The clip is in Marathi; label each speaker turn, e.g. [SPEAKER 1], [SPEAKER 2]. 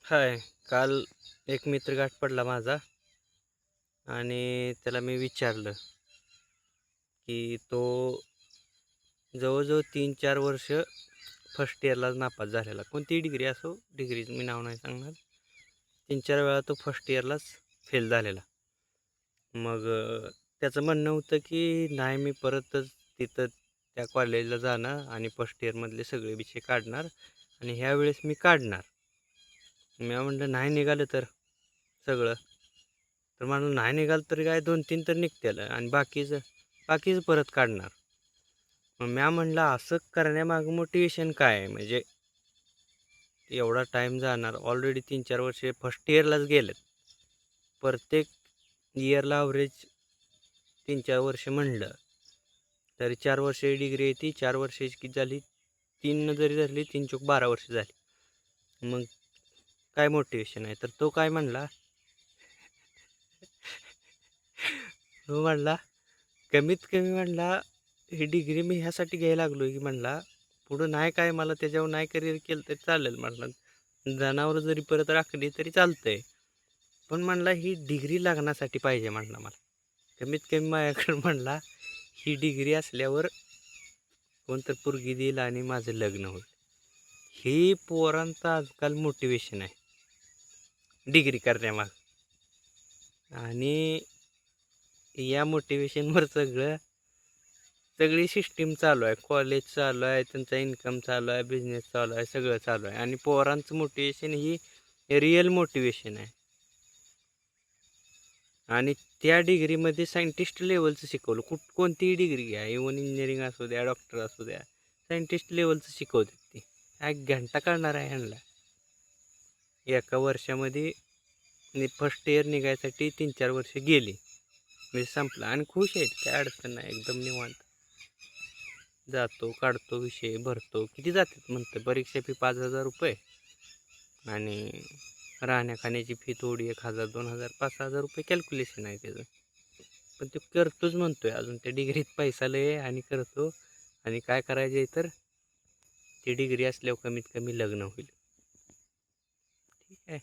[SPEAKER 1] हाय, काल एक मित्र गाठ पडला माझा आणि त्याला मी विचारलं, की तो जवळ-जवळ 3-4 वर्ष फर्स्ट इयरलाच नापास झालेला. कोणतीही डिग्री असो, डिग्रीचं मी नाव नाही सांगणार. 3-4 वेळा तो फर्स्ट इयरलाच फेल झालेला. मग त्याचं म्हणणं होतं, की नाही मी परतच तिथं त्या कॉलेजला जाणार आणि फर्स्ट इयरमधले सगळे विषय काढणार आणि ह्यावेळेस मी काढणार. मी म्हटलं, "नाही निघालं तर सगळं?" तर म्हणलं, "नाही निघालं तरी काय 2-3 तर निघतील आणि बाकीचं परत काढणार." मग म्या म्हणलं, "असं करण्यामागं मोटिवेशन काय आहे? म्हणजे एवढा टाईम जाणार, ऑलरेडी 3-4 वर्षे फर्स्ट इयरलाच गेलेत. प्रत्येक इयरला अव्हरेज 3-4 वर्ष म्हणलं, तरी 4 वर्षाची डिग्री येते. 4 वर्षाची किती झाली? 3 जरी धरली, 3 चोक 12 वर्ष झाली. मग काय मोटिवेशन आहे?" तर तो काय म्हणला, तो म्हणला, "कमीत कमी म्हणला, ही डिग्री मी ह्यासाठी घ्यायला लागलो की म्हणला, पुढं नाही काय मला त्याच्यावर नाही करिअर केलं तरी चालेल म्हणला. जनावरं जरी परत राखली तरी चालतंय. पण म्हणला ही डिग्री लग्नासाठी पाहिजे म्हणला मला. कमीत कमी माझ्याकडं म्हणला ही डिग्री असल्यावर कोणतर पोरगी देईल आणि माझं लग्न होईल." हे पोरांचं आजकाल मोटिवेशन आहे डिग्री करण्यामागं. आणि या मोटिवेशनवर सगळी सिस्टीम चालू आहे. कॉलेज चालू आहे, त्यांचा इन्कम चालू आहे, बिझनेस चालू आहे, सगळं चालू आहे. आणि पोरांचं मोटिवेशन ही रिअल मोटिवेशन आहे. आणि त्या डिग्रीमध्ये सायंटिस्ट लेव्हलचं शिकवलं. कोणतीही डिग्री घ्या, इव्हन इंजिनिअरिंग असू द्या, डॉक्टर असू द्या, सायंटिस्ट लेव्हलचं शिकवतात ते. 1 घंटा कळणार आहे ह्यांना. एका वर्षामध्ये फर्स्ट इयर निघायसाठी 3-4 वर्ष गेली. म्हणजे संपलं आणि खुश आहेत. काही अडचण नाही. एकदम निवांत. जातो, काढतो विषय, भरतो. किती जातात म्हणतं परीक्षा फी ₹5,000 आणि राहण्या-खाण्याची फी थोडी 1,000, 2,000, ₹5,000 कॅल्क्युलेशन आहे त्याचं. पण तो करतोच म्हणतोय अजून त्या डिग्रीत पैसा लय आहे आणि करतो आणि काय करायचं आहे तर ती डिग्री असल्यावर कमीत कमी लग्न होईल. ठीक आहे.